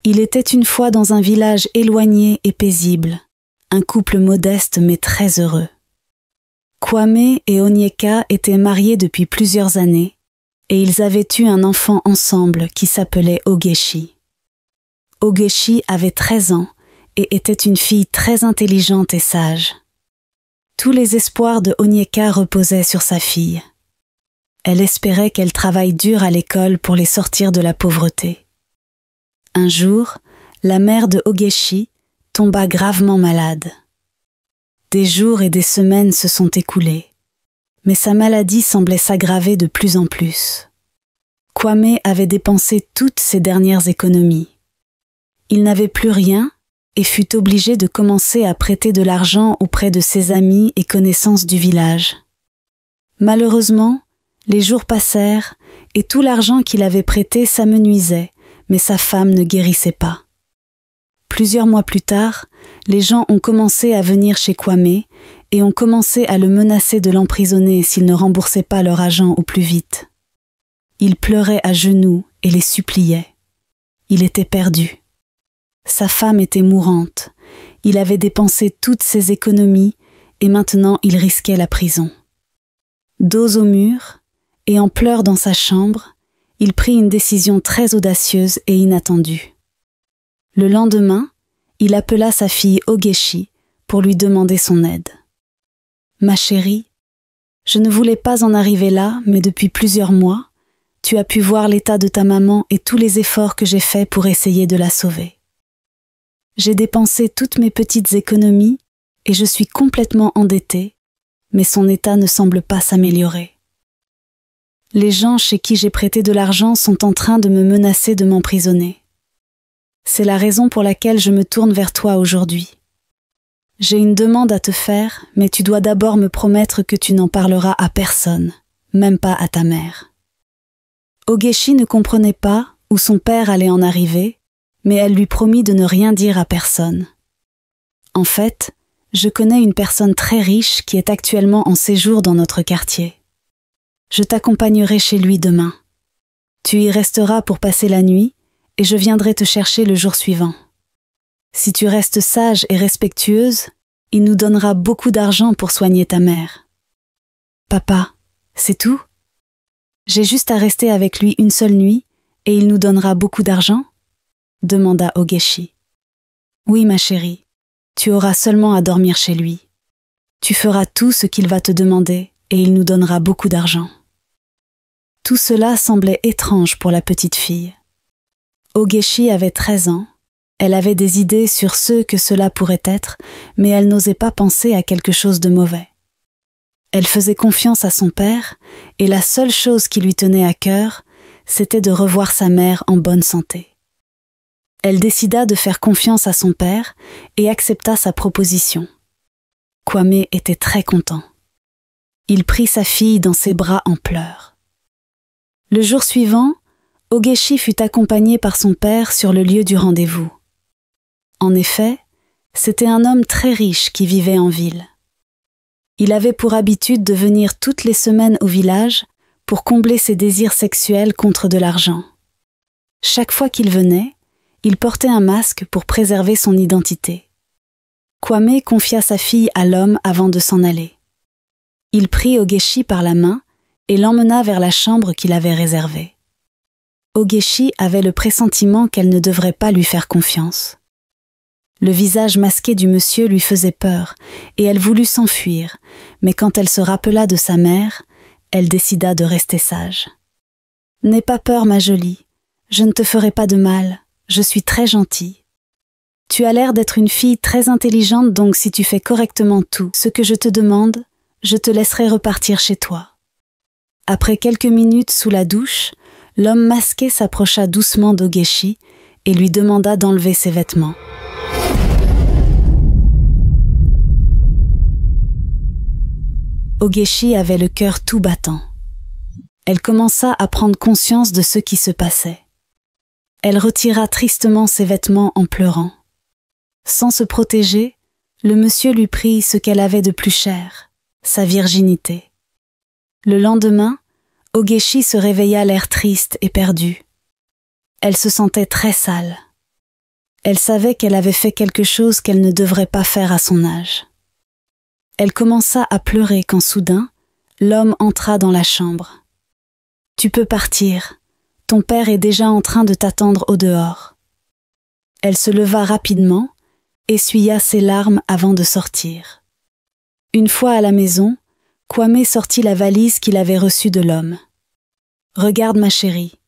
Il était une fois dans un village éloigné et paisible, un couple modeste mais très heureux. Kwame et Onyeka étaient mariés depuis plusieurs années et ils avaient eu un enfant ensemble qui s'appelait Ogechi. Ogechi avait 13 ans et était une fille très intelligente et sage. Tous les espoirs de Onyeka reposaient sur sa fille. Elle espérait qu'elle travaille dur à l'école pour les sortir de la pauvreté. Un jour, la mère de Ogechi tomba gravement malade. Des jours et des semaines se sont écoulés, mais sa maladie semblait s'aggraver de plus en plus. Kwame avait dépensé toutes ses dernières économies. Il n'avait plus rien et fut obligé de commencer à prêter de l'argent auprès de ses amis et connaissances du village. Malheureusement, les jours passèrent et tout l'argent qu'il avait prêté s'amenuisait, mais sa femme ne guérissait pas. Plusieurs mois plus tard, les gens ont commencé à venir chez Kwame et ont commencé à le menacer de l'emprisonner s'il ne remboursait pas leur argent au plus vite. Il pleurait à genoux et les suppliait. Il était perdu. Sa femme était mourante. Il avait dépensé toutes ses économies et maintenant il risquait la prison. Dos au mur et en pleurs dans sa chambre, il prit une décision très audacieuse et inattendue. Le lendemain, il appela sa fille Ogechi pour lui demander son aide. « Ma chérie, je ne voulais pas en arriver là, mais depuis plusieurs mois, tu as pu voir l'état de ta maman et tous les efforts que j'ai faits pour essayer de la sauver. J'ai dépensé toutes mes petites économies et je suis complètement endettée, mais son état ne semble pas s'améliorer. Les gens chez qui j'ai prêté de l'argent sont en train de me menacer de m'emprisonner. C'est la raison pour laquelle je me tourne vers toi aujourd'hui. J'ai une demande à te faire, mais tu dois d'abord me promettre que tu n'en parleras à personne, même pas à ta mère. » Ogechi ne comprenait pas où son père allait en arriver, mais elle lui promit de ne rien dire à personne. « En fait, je connais une personne très riche qui est actuellement en séjour dans notre quartier. Je t'accompagnerai chez lui demain. Tu y resteras pour passer la nuit et je viendrai te chercher le jour suivant. Si tu restes sage et respectueuse, il nous donnera beaucoup d'argent pour soigner ta mère. »« Papa, c'est tout ? J'ai juste à rester avec lui une seule nuit et il nous donnera beaucoup d'argent ?» demanda Ogechi. « Oui, ma chérie, tu auras seulement à dormir chez lui. Tu feras tout ce qu'il va te demander et il nous donnera beaucoup d'argent. » Tout cela semblait étrange pour la petite fille. Ogechi avait 13 ans, elle avait des idées sur ce que cela pourrait être, mais elle n'osait pas penser à quelque chose de mauvais. Elle faisait confiance à son père, et la seule chose qui lui tenait à cœur, c'était de revoir sa mère en bonne santé. Elle décida de faire confiance à son père et accepta sa proposition. Kwame était très content. Il prit sa fille dans ses bras en pleurs. Le jour suivant, Ogechi fut accompagné par son père sur le lieu du rendez-vous. En effet, c'était un homme très riche qui vivait en ville. Il avait pour habitude de venir toutes les semaines au village pour combler ses désirs sexuels contre de l'argent. Chaque fois qu'il venait, il portait un masque pour préserver son identité. Kwame confia sa fille à l'homme avant de s'en aller. Il prit Ogechi par la main et l'emmena vers la chambre qu'il avait réservée. Ogechi avait le pressentiment qu'elle ne devrait pas lui faire confiance. Le visage masqué du monsieur lui faisait peur et elle voulut s'enfuir, mais quand elle se rappela de sa mère, elle décida de rester sage. « N'aie pas peur, ma jolie, je ne te ferai pas de mal, je suis très gentille. Tu as l'air d'être une fille très intelligente, donc si tu fais correctement tout ce que je te demande, je te laisserai repartir chez toi. » Après quelques minutes sous la douche, l'homme masqué s'approcha doucement d'Ogechi et lui demanda d'enlever ses vêtements. Ogechi avait le cœur tout battant. Elle commença à prendre conscience de ce qui se passait. Elle retira tristement ses vêtements en pleurant. Sans se protéger, le monsieur lui prit ce qu'elle avait de plus cher, sa virginité. Le lendemain, Ogechi se réveilla l'air triste et perdu. Elle se sentait très sale. Elle savait qu'elle avait fait quelque chose qu'elle ne devrait pas faire à son âge. Elle commença à pleurer quand soudain, l'homme entra dans la chambre. « Tu peux partir. Ton père est déjà en train de t'attendre au dehors. » Elle se leva rapidement, essuya ses larmes avant de sortir. Une fois à la maison, Kwame sortit la valise qu'il avait reçue de l'homme. « Regarde ma chérie.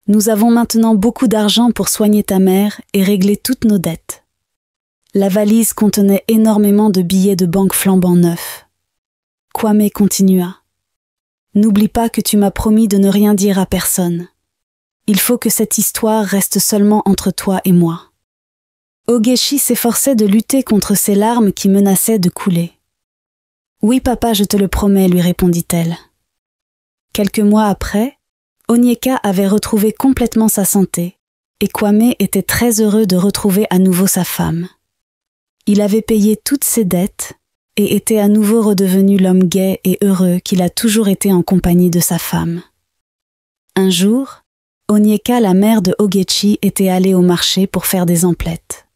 Nous avons maintenant beaucoup d'argent pour soigner ta mère et régler toutes nos dettes. » La valise contenait énormément de billets de banque flambant neufs. Kwame continua. « N'oublie pas que tu m'as promis de ne rien dire à personne. Il faut que cette histoire reste seulement entre toi et moi. » Ogechi s'efforçait de lutter contre ses larmes qui menaçaient de couler. « Oui, papa, je te le promets, lui répondit-elle. Quelques mois après, Onyeka avait retrouvé complètement sa santé et Kwame était très heureux de retrouver à nouveau sa femme. Il avait payé toutes ses dettes et était à nouveau redevenu l'homme gai et heureux qu'il a toujours été en compagnie de sa femme. Un jour, Onyeka, la mère de Ogechi, était allée au marché pour faire des emplettes.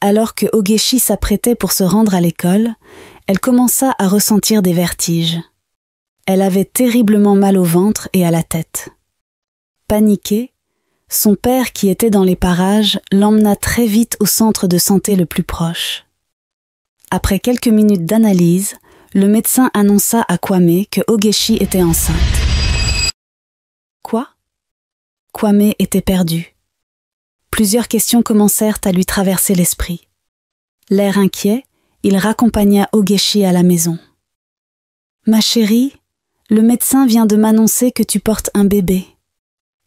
Alors que Ogechi s'apprêtait pour se rendre à l'école, elle commença à ressentir des vertiges. Elle avait terriblement mal au ventre et à la tête. Paniquée, son père, qui était dans les parages, l'emmena très vite au centre de santé le plus proche. Après quelques minutes d'analyse, le médecin annonça à Kwame que Ogechi était enceinte. Quoi? Kwame était perdu. Plusieurs questions commencèrent à lui traverser l'esprit. L'air inquiet, il raccompagna Ogechi à la maison. « Ma chérie, le médecin vient de m'annoncer que tu portes un bébé.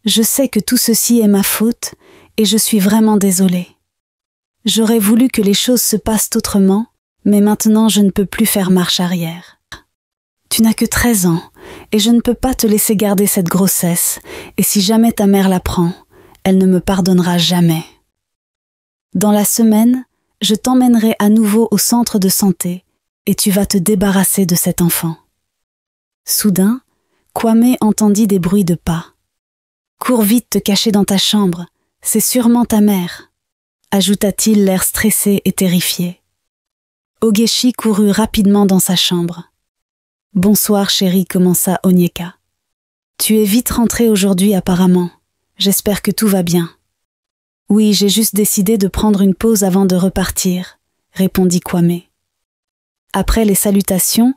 Je sais que tout ceci est ma faute et je suis vraiment désolée. J'aurais voulu que les choses se passent autrement, mais maintenant je ne peux plus faire marche arrière. Tu n'as que 13 ans et je ne peux pas te laisser garder cette grossesse et si jamais ta mère l'apprend, elle ne me pardonnera jamais. Dans la semaine, je t'emmènerai à nouveau au centre de santé et tu vas te débarrasser de cet enfant. » Soudain, Kwame entendit des bruits de pas. « Cours vite te cacher dans ta chambre, c'est sûrement ta mère, » ajouta-t-il l'air stressé et terrifié. Ogechi courut rapidement dans sa chambre. « Bonsoir chérie, commença Onyeka. Tu es vite rentrée aujourd'hui apparemment. J'espère que tout va bien. »« Oui, j'ai juste décidé de prendre une pause avant de repartir, » répondit Kwame. Après les salutations,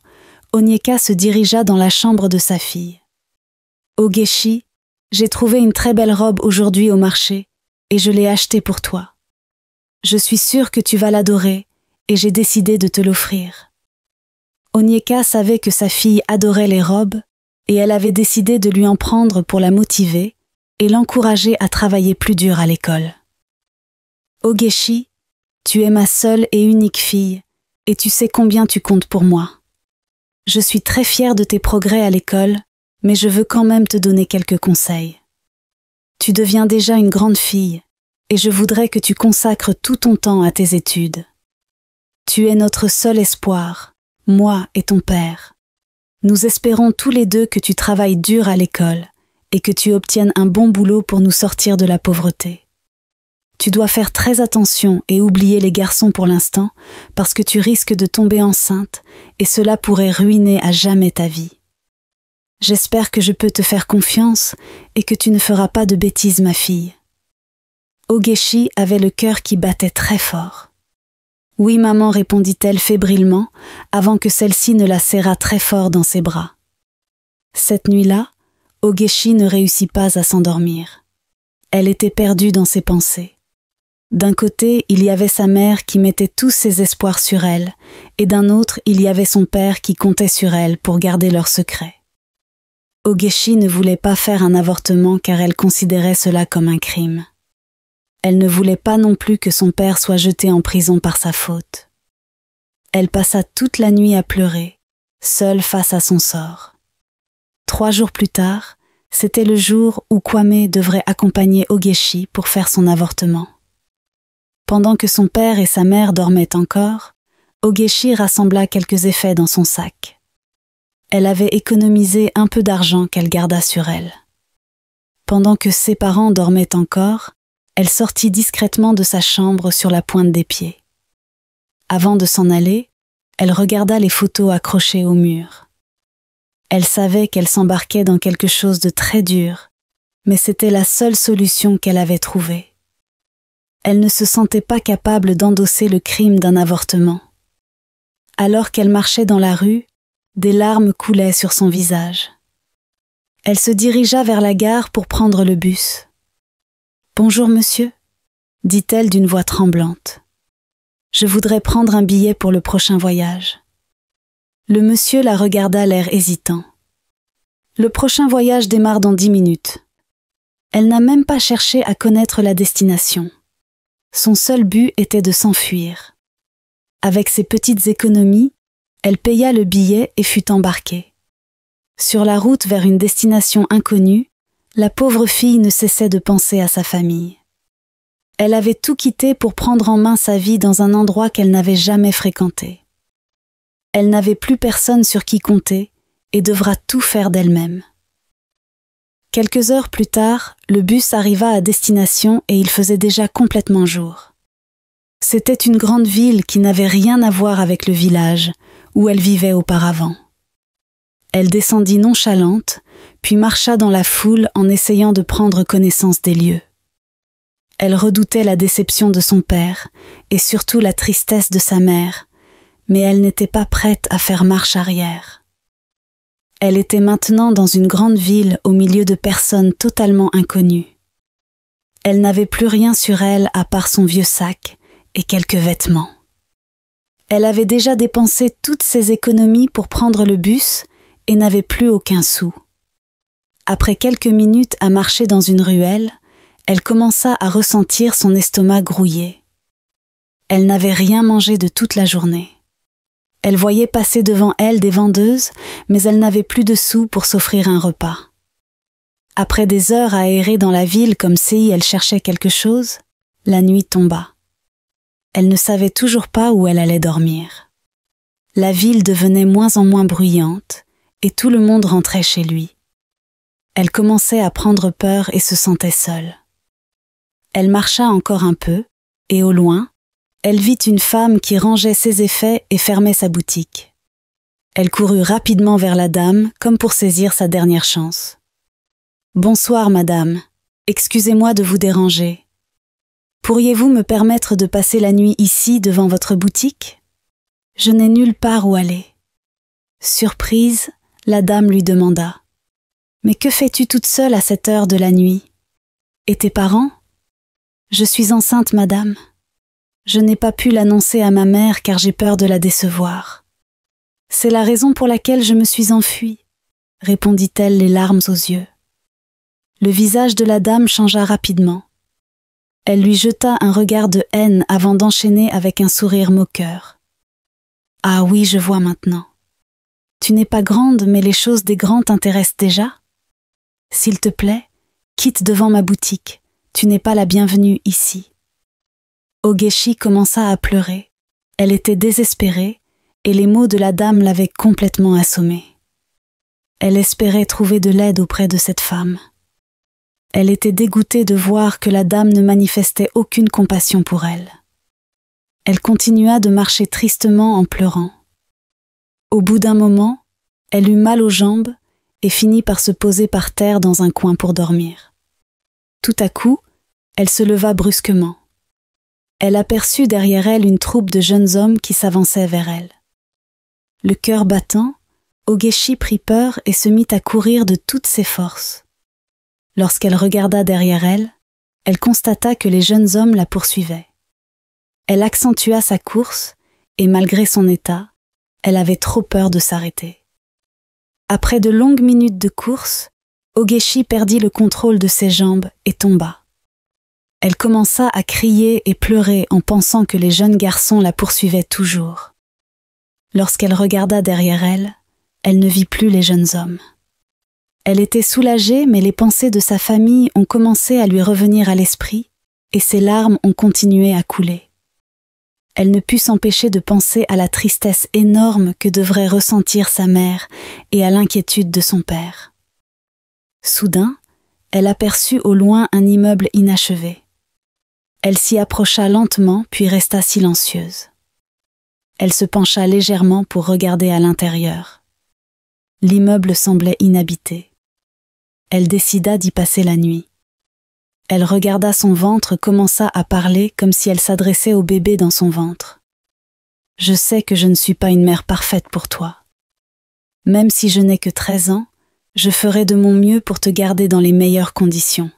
Onyeka se dirigea dans la chambre de sa fille. « Ogechi, j'ai trouvé une très belle robe aujourd'hui au marché et je l'ai achetée pour toi. Je suis sûre que tu vas l'adorer et j'ai décidé de te l'offrir. » Onyeka savait que sa fille adorait les robes et elle avait décidé de lui en prendre pour la motiver et l'encourager à travailler plus dur à l'école. « Ogechi, tu es ma seule et unique fille et tu sais combien tu comptes pour moi. Je suis très fière de tes progrès à l'école, mais je veux quand même te donner quelques conseils. Tu deviens déjà une grande fille et je voudrais que tu consacres tout ton temps à tes études. Tu es notre seul espoir, moi et ton père. Nous espérons tous les deux que tu travailles dur à l'école et que tu obtiennes un bon boulot pour nous sortir de la pauvreté. Tu dois faire très attention et oublier les garçons pour l'instant parce que tu risques de tomber enceinte et cela pourrait ruiner à jamais ta vie. J'espère que je peux te faire confiance et que tu ne feras pas de bêtises, ma fille. » Ogechi avait le cœur qui battait très fort. « Oui, maman, » répondit-elle fébrilement avant que celle-ci ne la serrât très fort dans ses bras. Cette nuit-là, Ogechi ne réussit pas à s'endormir. Elle était perdue dans ses pensées. D'un côté, il y avait sa mère qui mettait tous ses espoirs sur elle, et d'un autre, il y avait son père qui comptait sur elle pour garder leur secret. Ogechi ne voulait pas faire un avortement car elle considérait cela comme un crime. Elle ne voulait pas non plus que son père soit jeté en prison par sa faute. Elle passa toute la nuit à pleurer, seule face à son sort. 3 jours plus tard, c'était le jour où Kwame devrait accompagner Ogechi pour faire son avortement. Pendant que son père et sa mère dormaient encore, Ogechi rassembla quelques effets dans son sac. Elle avait économisé un peu d'argent qu'elle garda sur elle. Pendant que ses parents dormaient encore, elle sortit discrètement de sa chambre sur la pointe des pieds. Avant de s'en aller, elle regarda les photos accrochées au mur. Elle savait qu'elle s'embarquait dans quelque chose de très dur, mais c'était la seule solution qu'elle avait trouvée. Elle ne se sentait pas capable d'endosser le crime d'un avortement. Alors qu'elle marchait dans la rue, des larmes coulaient sur son visage. Elle se dirigea vers la gare pour prendre le bus. « Bonjour monsieur », dit-elle d'une voix tremblante. « Je voudrais prendre un billet pour le prochain voyage. » Le monsieur la regarda l'air hésitant. « Le prochain voyage démarre dans 10 minutes. » Elle n'a même pas cherché à connaître la destination. Son seul but était de s'enfuir. Avec ses petites économies, elle paya le billet et fut embarquée. Sur la route vers une destination inconnue, la pauvre fille ne cessait de penser à sa famille. Elle avait tout quitté pour prendre en main sa vie dans un endroit qu'elle n'avait jamais fréquenté. Elle n'avait plus personne sur qui compter et devra tout faire d'elle-même. Quelques heures plus tard, le bus arriva à destination et il faisait déjà complètement jour. C'était une grande ville qui n'avait rien à voir avec le village où elle vivait auparavant. Elle descendit nonchalante, puis marcha dans la foule en essayant de prendre connaissance des lieux. Elle redoutait la déception de son père et surtout la tristesse de sa mère, mais elle n'était pas prête à faire marche arrière. Elle était maintenant dans une grande ville au milieu de personnes totalement inconnues. Elle n'avait plus rien sur elle à part son vieux sac et quelques vêtements. Elle avait déjà dépensé toutes ses économies pour prendre le bus et n'avait plus aucun sou. Après quelques minutes à marcher dans une ruelle, elle commença à ressentir son estomac grouiller. Elle n'avait rien mangé de toute la journée. Elle voyait passer devant elle des vendeuses, mais elle n'avait plus de sous pour s'offrir un repas. Après des heures à errer dans la ville comme si elle cherchait quelque chose, la nuit tomba. Elle ne savait toujours pas où elle allait dormir. La ville devenait moins en moins bruyante et tout le monde rentrait chez lui. Elle commençait à prendre peur et se sentait seule. Elle marcha encore un peu et au loin, elle vit une femme qui rangeait ses effets et fermait sa boutique. Elle courut rapidement vers la dame comme pour saisir sa dernière chance. « Bonsoir, madame. Excusez-moi de vous déranger. Pourriez-vous me permettre de passer la nuit ici devant votre boutique ? Je n'ai nulle part où aller. » Surprise, la dame lui demanda. « Mais que fais-tu toute seule à cette heure de la nuit ? Et tes parents ? » « Je suis enceinte, madame. Je n'ai pas pu l'annoncer à ma mère car j'ai peur de la décevoir. C'est la raison pour laquelle je me suis enfuie, » répondit-elle les larmes aux yeux. Le visage de la dame changea rapidement. Elle lui jeta un regard de haine avant d'enchaîner avec un sourire moqueur. « Ah oui, je vois maintenant. Tu n'es pas grande, mais les choses des grands t'intéressent déjà ? S'il te plaît, quitte devant ma boutique. Tu n'es pas la bienvenue ici. » Ogechi commença à pleurer. Elle était désespérée et les mots de la dame l'avaient complètement assommée. Elle espérait trouver de l'aide auprès de cette femme. Elle était dégoûtée de voir que la dame ne manifestait aucune compassion pour elle. Elle continua de marcher tristement en pleurant. Au bout d'un moment, elle eut mal aux jambes et finit par se poser par terre dans un coin pour dormir. Tout à coup, elle se leva brusquement. Elle aperçut derrière elle une troupe de jeunes hommes qui s'avançaient vers elle. Le cœur battant, Ogechi prit peur et se mit à courir de toutes ses forces. Lorsqu'elle regarda derrière elle, elle constata que les jeunes hommes la poursuivaient. Elle accentua sa course et malgré son état, elle avait trop peur de s'arrêter. Après de longues minutes de course, Ogechi perdit le contrôle de ses jambes et tomba. Elle commença à crier et pleurer en pensant que les jeunes garçons la poursuivaient toujours. Lorsqu'elle regarda derrière elle, elle ne vit plus les jeunes hommes. Elle était soulagée, mais les pensées de sa famille ont commencé à lui revenir à l'esprit et ses larmes ont continué à couler. Elle ne put s'empêcher de penser à la tristesse énorme que devrait ressentir sa mère et à l'inquiétude de son père. Soudain, elle aperçut au loin un immeuble inachevé. Elle s'y approcha lentement puis resta silencieuse. Elle se pencha légèrement pour regarder à l'intérieur. L'immeuble semblait inhabité. Elle décida d'y passer la nuit. Elle regarda son ventre, commença à parler comme si elle s'adressait au bébé dans son ventre. « Je sais que je ne suis pas une mère parfaite pour toi. Même si je n'ai que 13 ans, je ferai de mon mieux pour te garder dans les meilleures conditions.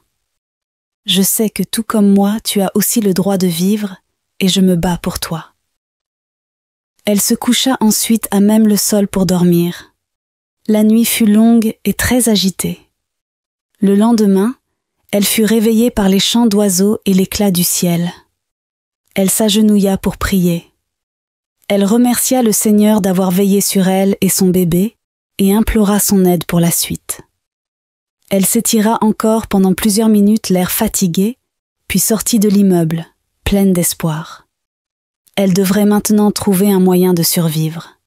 Je sais que tout comme moi, tu as aussi le droit de vivre et je me bats pour toi. » Elle se coucha ensuite à même le sol pour dormir. La nuit fut longue et très agitée. Le lendemain, elle fut réveillée par les chants d'oiseaux et l'éclat du ciel. Elle s'agenouilla pour prier. Elle remercia le Seigneur d'avoir veillé sur elle et son bébé et implora son aide pour la suite. Elle s'étira encore pendant plusieurs minutes, l'air fatigué, puis sortit de l'immeuble, pleine d'espoir. Elle devrait maintenant trouver un moyen de survivre.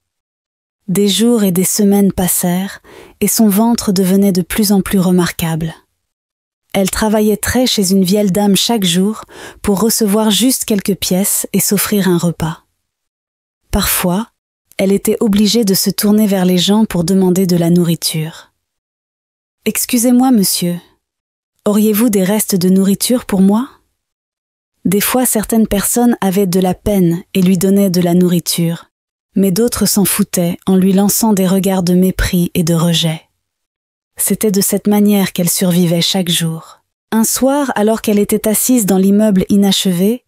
Des jours et des semaines passèrent et son ventre devenait de plus en plus remarquable. Elle travaillait très chez une vieille dame chaque jour pour recevoir juste quelques pièces et s'offrir un repas. Parfois, elle était obligée de se tourner vers les gens pour demander de la nourriture. « Excusez-moi, monsieur, auriez-vous des restes de nourriture pour moi ?» Des fois, certaines personnes avaient de la peine et lui donnaient de la nourriture, mais d'autres s'en foutaient en lui lançant des regards de mépris et de rejet. C'était de cette manière qu'elle survivait chaque jour. Un soir, alors qu'elle était assise dans l'immeuble inachevé,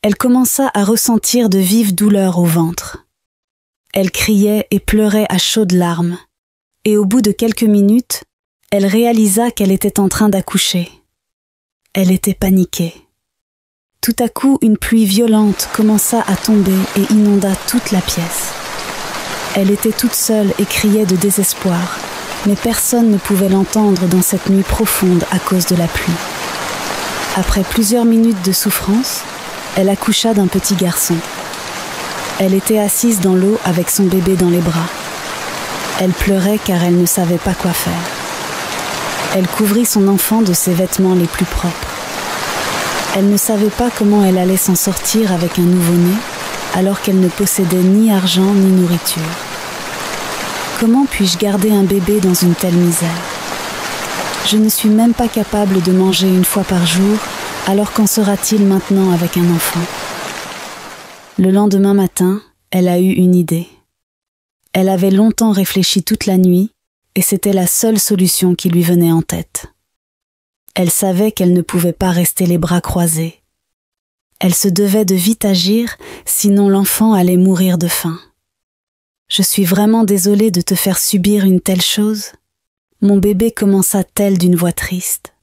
elle commença à ressentir de vives douleurs au ventre. Elle criait et pleurait à chaudes larmes, et au bout de quelques minutes, elle réalisa qu'elle était en train d'accoucher. Elle était paniquée. Tout à coup, une pluie violente commença à tomber et inonda toute la pièce. Elle était toute seule et criait de désespoir, mais personne ne pouvait l'entendre dans cette nuit profonde à cause de la pluie. Après plusieurs minutes de souffrance, elle accoucha d'un petit garçon. Elle était assise dans l'eau avec son bébé dans les bras. Elle pleurait car elle ne savait pas quoi faire. Elle couvrit son enfant de ses vêtements les plus propres. Elle ne savait pas comment elle allait s'en sortir avec un nouveau-né, alors qu'elle ne possédait ni argent ni nourriture. Comment puis-je garder un bébé dans une telle misère? Je ne suis même pas capable de manger une fois par jour, alors qu'en sera-t-il maintenant avec un enfant? Le lendemain matin, elle a eu une idée. Elle avait longtemps réfléchi toute la nuit, et c'était la seule solution qui lui venait en tête. Elle savait qu'elle ne pouvait pas rester les bras croisés. Elle se devait de vite agir, sinon l'enfant allait mourir de faim. « Je suis vraiment désolée de te faire subir une telle chose. Mon bébé commença-t-elle d'une voix triste.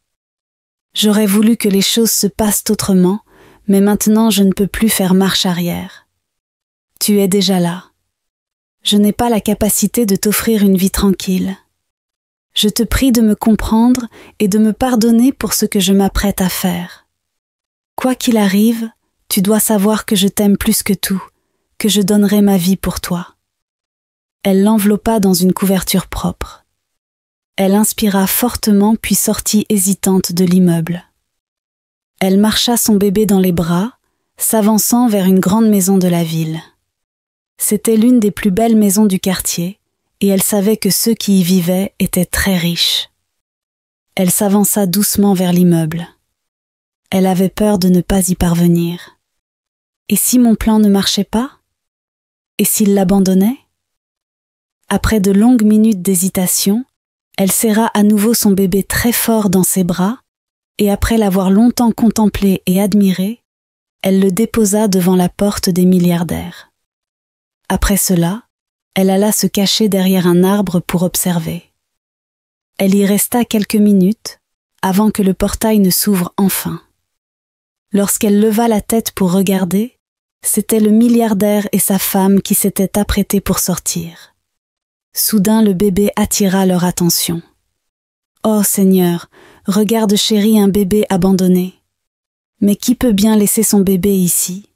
J'aurais voulu que les choses se passent autrement, mais maintenant je ne peux plus faire marche arrière. Tu es déjà là. Je n'ai pas la capacité de t'offrir une vie tranquille. Je te prie de me comprendre et de me pardonner pour ce que je m'apprête à faire. Quoi qu'il arrive, tu dois savoir que je t'aime plus que tout, que je donnerai ma vie pour toi. » Elle l'enveloppa dans une couverture propre. Elle inspira fortement puis sortit hésitante de l'immeuble. Elle marcha son bébé dans les bras, s'avançant vers une grande maison de la ville. C'était l'une des plus belles maisons du quartier, et elle savait que ceux qui y vivaient étaient très riches. Elle s'avança doucement vers l'immeuble. Elle avait peur de ne pas y parvenir. Et si mon plan ne marchait pas? Et s'il l'abandonnait? Après de longues minutes d'hésitation, elle serra à nouveau son bébé très fort dans ses bras, et après l'avoir longtemps contemplé et admiré, elle le déposa devant la porte des milliardaires. Après cela, elle alla se cacher derrière un arbre pour observer. Elle y resta quelques minutes avant que le portail ne s'ouvre enfin. Lorsqu'elle leva la tête pour regarder, c'était le milliardaire et sa femme qui s'étaient apprêtés pour sortir. Soudain, le bébé attira leur attention. « Oh Seigneur, regarde chérie, un bébé abandonné. Mais qui peut bien laisser son bébé ici ?»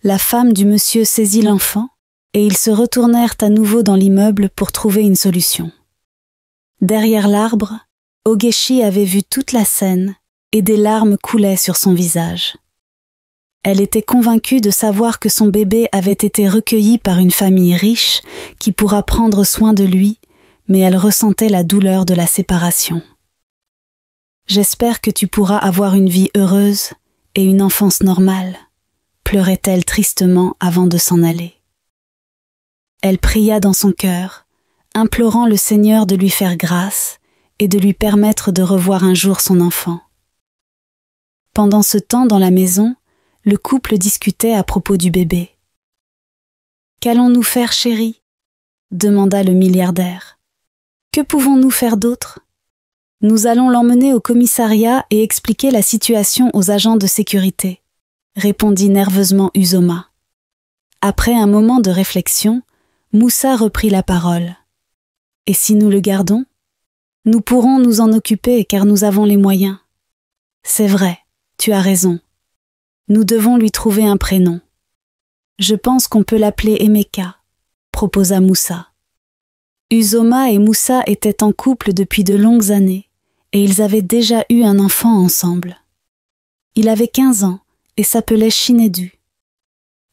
La femme du monsieur saisit l'enfant et ils se retournèrent à nouveau dans l'immeuble pour trouver une solution. Derrière l'arbre, Ogechi avait vu toute la scène et des larmes coulaient sur son visage. Elle était convaincue de savoir que son bébé avait été recueilli par une famille riche qui pourra prendre soin de lui, mais elle ressentait la douleur de la séparation. « J'espère que tu pourras avoir une vie heureuse et une enfance normale », pleurait-elle tristement avant de s'en aller. Elle pria dans son cœur, implorant le Seigneur de lui faire grâce et de lui permettre de revoir un jour son enfant. Pendant ce temps dans la maison, le couple discutait à propos du bébé. « Qu'allons-nous faire, chérie ?» demanda le milliardaire. « Que pouvons-nous faire d'autre ? Nous allons l'emmener au commissariat et expliquer la situation aux agents de sécurité, » répondit nerveusement Uzoma. Après un moment de réflexion, Moussa reprit la parole. « Et si nous le gardons ? Nous pourrons nous en occuper car nous avons les moyens. »« C'est vrai, tu as raison. Nous devons lui trouver un prénom. »« Je pense qu'on peut l'appeler Emeka, » proposa Moussa. Uzoma et Moussa étaient en couple depuis de longues années et ils avaient déjà eu un enfant ensemble. Il avait 15 ans et s'appelait Chinedu.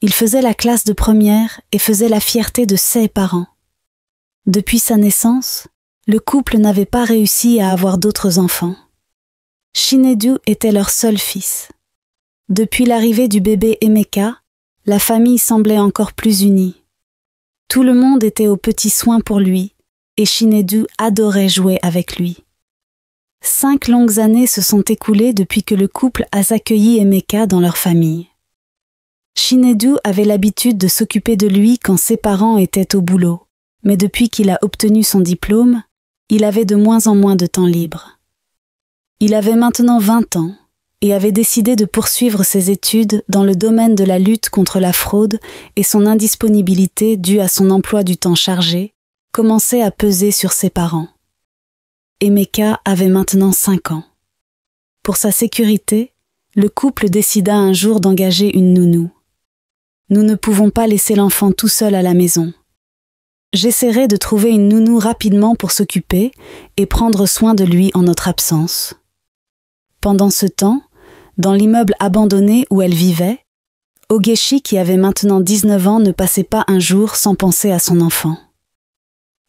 Il faisait la classe de première et faisait la fierté de ses parents. Depuis sa naissance, le couple n'avait pas réussi à avoir d'autres enfants. Chinedu était leur seul fils. Depuis l'arrivée du bébé Emeka, la famille semblait encore plus unie. Tout le monde était aux petits soins pour lui, et Chinedu adorait jouer avec lui. 5 longues années se sont écoulées depuis que le couple a accueilli Emeka dans leur famille. Chinedu avait l'habitude de s'occuper de lui quand ses parents étaient au boulot, mais depuis qu'il a obtenu son diplôme, il avait de moins en moins de temps libre. Il avait maintenant 20 ans et avait décidé de poursuivre ses études dans le domaine de la lutte contre la fraude et son indisponibilité due à son emploi du temps chargé commençait à peser sur ses parents. Emeka avait maintenant 5 ans. Pour sa sécurité, le couple décida un jour d'engager une nounou. « Nous ne pouvons pas laisser l'enfant tout seul à la maison. J'essaierai de trouver une nounou rapidement pour s'occuper et prendre soin de lui en notre absence. » Pendant ce temps, dans l'immeuble abandonné où elle vivait, Ogechi, qui avait maintenant 19 ans, ne passait pas un jour sans penser à son enfant.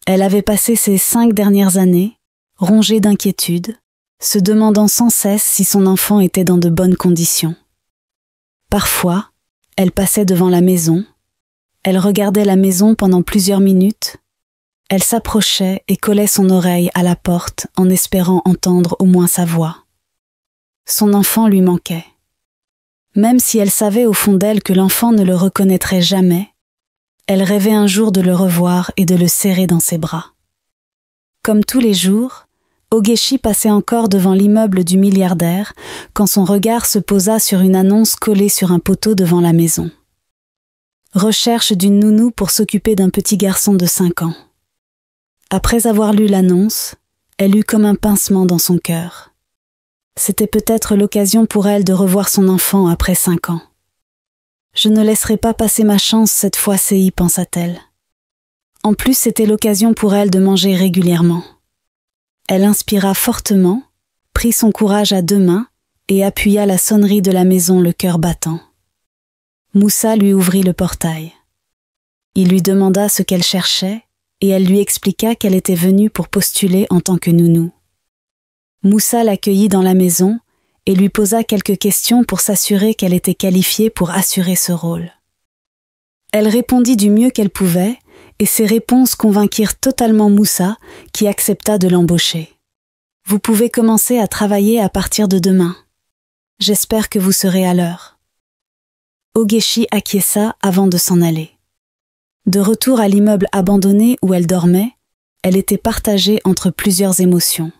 Elle avait passé ces 5 dernières années, rongée d'inquiétude, se demandant sans cesse si son enfant était dans de bonnes conditions. Parfois, elle passait devant la maison, elle regardait la maison pendant plusieurs minutes, elle s'approchait et collait son oreille à la porte en espérant entendre au moins sa voix. Son enfant lui manquait. Même si elle savait au fond d'elle que l'enfant ne le reconnaîtrait jamais, elle rêvait un jour de le revoir et de le serrer dans ses bras. Comme tous les jours, Ogechi passait encore devant l'immeuble du milliardaire quand son regard se posa sur une annonce collée sur un poteau devant la maison. Recherche d'une nounou pour s'occuper d'un petit garçon de 5 ans. Après avoir lu l'annonce, elle eut comme un pincement dans son cœur. C'était peut-être l'occasion pour elle de revoir son enfant après 5 ans. « Je ne laisserai pas passer ma chance cette fois-ci, pensa-t-elle. En plus, c'était l'occasion pour elle de manger régulièrement. Elle inspira fortement, prit son courage à 2 mains et appuya la sonnerie de la maison le cœur battant. Moussa lui ouvrit le portail. Il lui demanda ce qu'elle cherchait et elle lui expliqua qu'elle était venue pour postuler en tant que nounou. Moussa l'accueillit dans la maison et lui posa quelques questions pour s'assurer qu'elle était qualifiée pour assurer ce rôle. Elle répondit du mieux qu'elle pouvait et ses réponses convainquirent totalement Moussa qui accepta de l'embaucher. « Vous pouvez commencer à travailler à partir de demain. J'espère que vous serez à l'heure. » Ogechi acquiesça avant de s'en aller. De retour à l'immeuble abandonné où elle dormait, elle était partagée entre plusieurs émotions.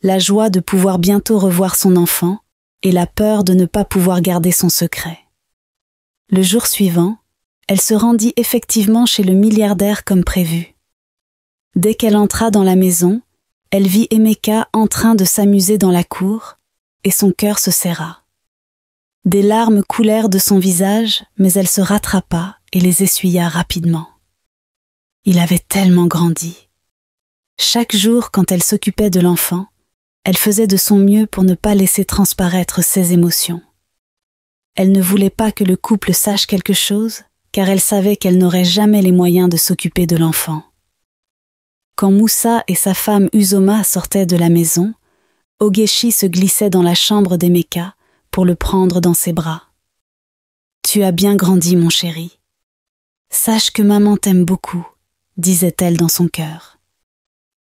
La joie de pouvoir bientôt revoir son enfant et la peur de ne pas pouvoir garder son secret. Le jour suivant, elle se rendit effectivement chez le milliardaire comme prévu. Dès qu'elle entra dans la maison, elle vit Emeka en train de s'amuser dans la cour et son cœur se serra. Des larmes coulèrent de son visage, mais elle se rattrapa et les essuya rapidement. Il avait tellement grandi. Chaque jour, quand elle s'occupait de l'enfant, elle faisait de son mieux pour ne pas laisser transparaître ses émotions. Elle ne voulait pas que le couple sache quelque chose, car elle savait qu'elle n'aurait jamais les moyens de s'occuper de l'enfant. Quand Moussa et sa femme Uzoma sortaient de la maison, Ogechi se glissait dans la chambre d'Emeka pour le prendre dans ses bras. « Tu as bien grandi, mon chéri. Sache que maman t'aime beaucoup, » disait-elle dans son cœur.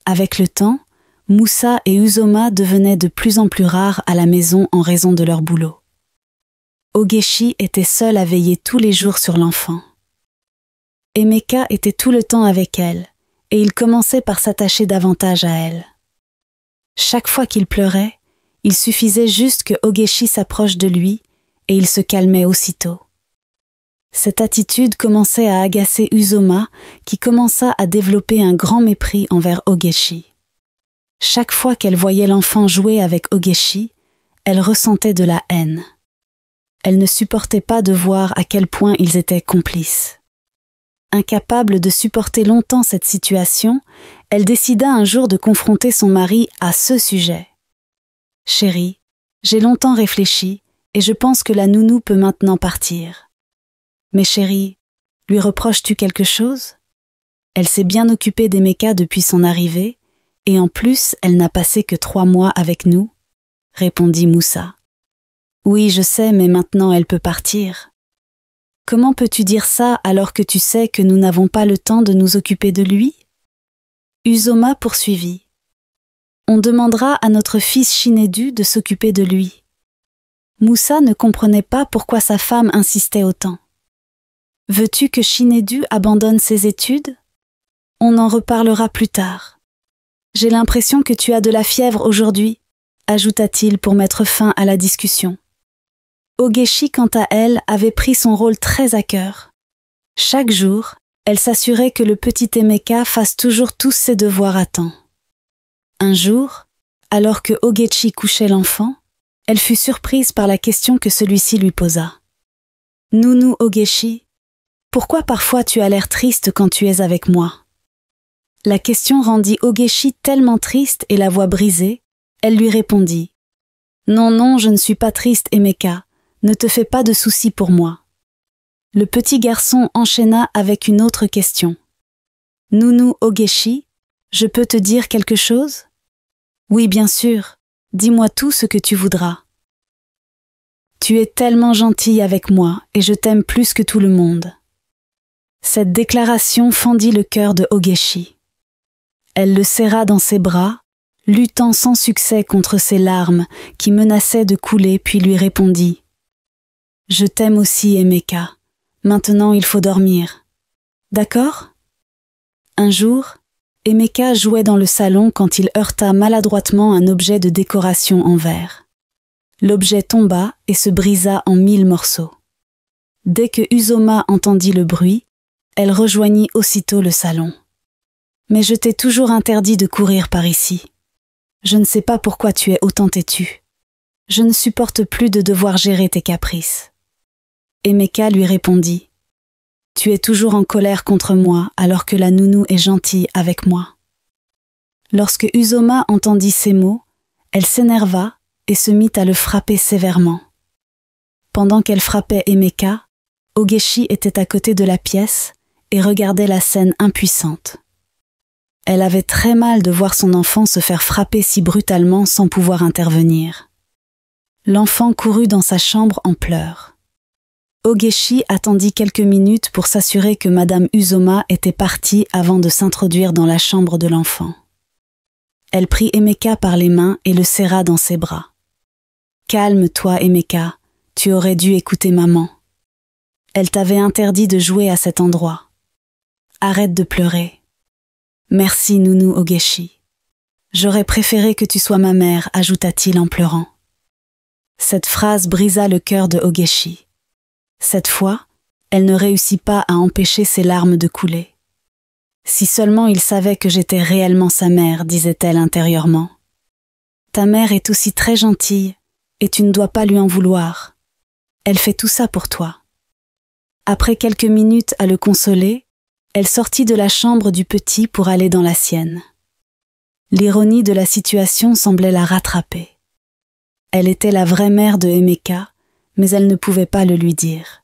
Avec le temps, Moussa et Uzoma devenaient de plus en plus rares à la maison en raison de leur boulot. Ogechi était seule à veiller tous les jours sur l'enfant. Emeka était tout le temps avec elle, et il commençait par s'attacher davantage à elle. Chaque fois qu'il pleurait, il suffisait juste que Ogechi s'approche de lui, et il se calmait aussitôt. Cette attitude commençait à agacer Uzoma, qui commença à développer un grand mépris envers Ogechi. Chaque fois qu'elle voyait l'enfant jouer avec Ogechi, elle ressentait de la haine. Elle ne supportait pas de voir à quel point ils étaient complices. Incapable de supporter longtemps cette situation, elle décida un jour de confronter son mari à ce sujet. « Chérie, j'ai longtemps réfléchi et je pense que la nounou peut maintenant partir. Mais chérie, lui reproches-tu quelque chose? Elle s'est bien occupée d'Emeka depuis son arrivée et en plus elle n'a passé que 3 mois avec nous, » répondit Moussa. « Oui, je sais, mais maintenant elle peut partir. » « Comment peux-tu dire ça alors que tu sais que nous n'avons pas le temps de nous occuper de lui ?» Uzoma poursuivit. « On demandera à notre fils Shinedu de s'occuper de lui. » Moussa ne comprenait pas pourquoi sa femme insistait autant. « Veux-tu que Shinedu abandonne ses études? On en reparlera plus tard. J'ai l'impression que tu as de la fièvre aujourd'hui, » ajouta-t-il pour mettre fin à la discussion. Ogechi, quant à elle, avait pris son rôle très à cœur. Chaque jour, elle s'assurait que le petit Emeka fasse toujours tous ses devoirs à temps. Un jour, alors que Ogechi couchait l'enfant, elle fut surprise par la question que celui-ci lui posa. « Nounou Ogechi, pourquoi parfois tu as l'air triste quand tu es avec moi ?» La question rendit Ogechi tellement triste et la voix brisée, elle lui répondit. « Non, non, je ne suis pas triste, Emeka. Ne te fais pas de soucis pour moi. » Le petit garçon enchaîna avec une autre question. « Nounou Ogechi, je peux te dire quelque chose? » « Oui, bien sûr. Dis-moi tout ce que tu voudras. »« Tu es tellement gentille avec moi et je t'aime plus que tout le monde. » Cette déclaration fendit le cœur de Ogechi. Elle le serra dans ses bras, luttant sans succès contre ses larmes qui menaçaient de couler, puis lui répondit. « Je t'aime aussi, Emeka. Maintenant, il faut dormir. D'accord ?» Un jour, Emeka jouait dans le salon quand il heurta maladroitement un objet de décoration en verre. L'objet tomba et se brisa en 1000 morceaux. Dès que Uzoma entendit le bruit, elle rejoignit aussitôt le salon. « Mais je t'ai toujours interdit de courir par ici. Je ne sais pas pourquoi tu es autant têtue. Je ne supporte plus de devoir gérer tes caprices. » Emeka lui répondit. « Tu es toujours en colère contre moi alors que la nounou est gentille avec moi. » Lorsque Uzoma entendit ces mots, elle s'énerva et se mit à le frapper sévèrement. Pendant qu'elle frappait Emeka, Ogechi était à côté de la pièce et regardait la scène impuissante. Elle avait très mal de voir son enfant se faire frapper si brutalement sans pouvoir intervenir. L'enfant courut dans sa chambre en pleurs. Ogechi attendit quelques minutes pour s'assurer que Madame Uzoma était partie avant de s'introduire dans la chambre de l'enfant. Elle prit Emeka par les mains et le serra dans ses bras. « Calme-toi, Emeka, tu aurais dû écouter maman. Elle t'avait interdit de jouer à cet endroit. Arrête de pleurer. Merci, nounou Ogechi. J'aurais préféré que tu sois ma mère, ajouta-t-il en pleurant. Cette phrase brisa le cœur de Ogechi. Cette fois, elle ne réussit pas à empêcher ses larmes de couler. Si seulement il savait que j'étais réellement sa mère, disait-elle intérieurement. Ta mère est aussi très gentille, et tu ne dois pas lui en vouloir. Elle fait tout ça pour toi. Après quelques minutes à le consoler, elle sortit de la chambre du petit pour aller dans la sienne. L'ironie de la situation semblait la rattraper. Elle était la vraie mère de Emeka, mais elle ne pouvait pas le lui dire.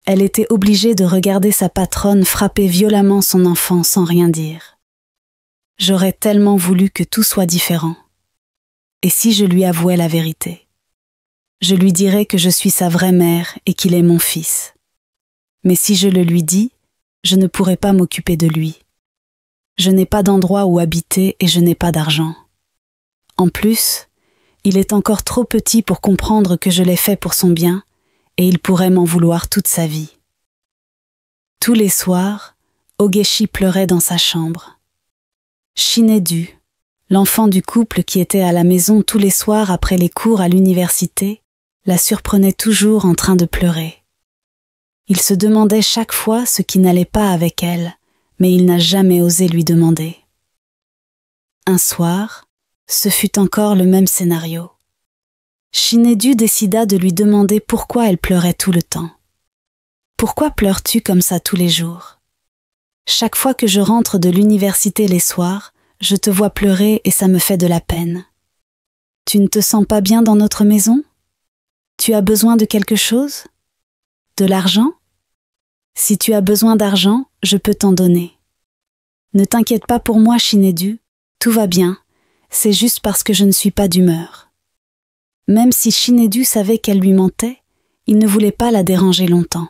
Elle était obligée de regarder sa patronne frapper violemment son enfant sans rien dire. J'aurais tellement voulu que tout soit différent. Et si je lui avouais la vérité? Je lui dirais que je suis sa vraie mère et qu'il est mon fils. Mais si je le lui dis, je ne pourrai pas m'occuper de lui. Je n'ai pas d'endroit où habiter et je n'ai pas d'argent. En plus, il est encore trop petit pour comprendre que je l'ai fait pour son bien et il pourrait m'en vouloir toute sa vie. Tous les soirs, Ogechi pleurait dans sa chambre. Shinedu, l'enfant du couple qui était à la maison tous les soirs après les cours à l'université, la surprenait toujours en train de pleurer. Il se demandait chaque fois ce qui n'allait pas avec elle, mais il n'a jamais osé lui demander. Un soir, ce fut encore le même scénario. Shinedu décida de lui demander pourquoi elle pleurait tout le temps. « Pourquoi pleures-tu comme ça tous les jours? Chaque fois que je rentre de l'université les soirs, je te vois pleurer et ça me fait de la peine. Tu ne te sens pas bien dans notre maison? Tu as besoin de quelque chose? De l'argent? Si tu as besoin d'argent, je peux t'en donner. Ne t'inquiète pas pour moi, Shinedu, tout va bien, c'est juste parce que je ne suis pas d'humeur. » Même si Shinedu savait qu'elle lui mentait, il ne voulait pas la déranger longtemps.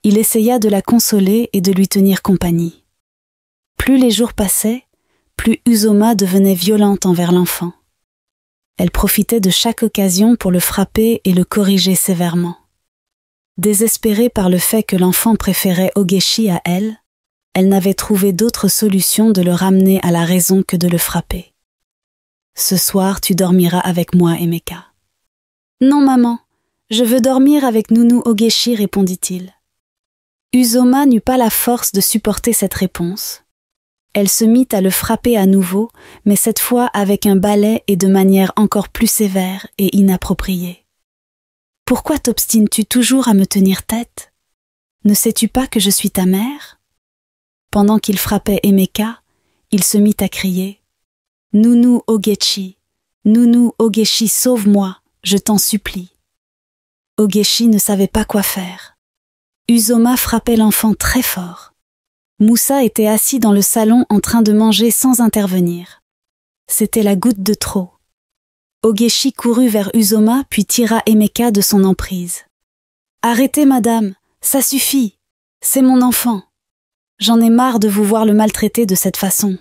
Il essaya de la consoler et de lui tenir compagnie. Plus les jours passaient, plus Uzoma devenait violente envers l'enfant. Elle profitait de chaque occasion pour le frapper et le corriger sévèrement. Désespérée par le fait que l'enfant préférait Ogechi à elle, elle n'avait trouvé d'autre solution de le ramener à la raison que de le frapper. « Ce soir, tu dormiras avec moi, Emeka. »« Non, maman, je veux dormir avec Nunu Ogechi, répondit-il. Uzoma n'eut pas la force de supporter cette réponse. Elle se mit à le frapper à nouveau, mais cette fois avec un balai et de manière encore plus sévère et inappropriée. « Pourquoi t'obstines-tu toujours à me tenir tête? Ne sais-tu pas que je suis ta mère ?» Pendant qu'il frappait Emeka, il se mit à crier « Nunu Ogechi, sauve-moi, je t'en supplie. » Ogechi ne savait pas quoi faire. Uzoma frappait l'enfant très fort. Moussa était assis dans le salon en train de manger sans intervenir. C'était la goutte de trop. Ogechi courut vers Uzoma puis tira Emeka de son emprise. « Arrêtez, madame, ça suffit, c'est mon enfant. J'en ai marre de vous voir le maltraiter de cette façon. »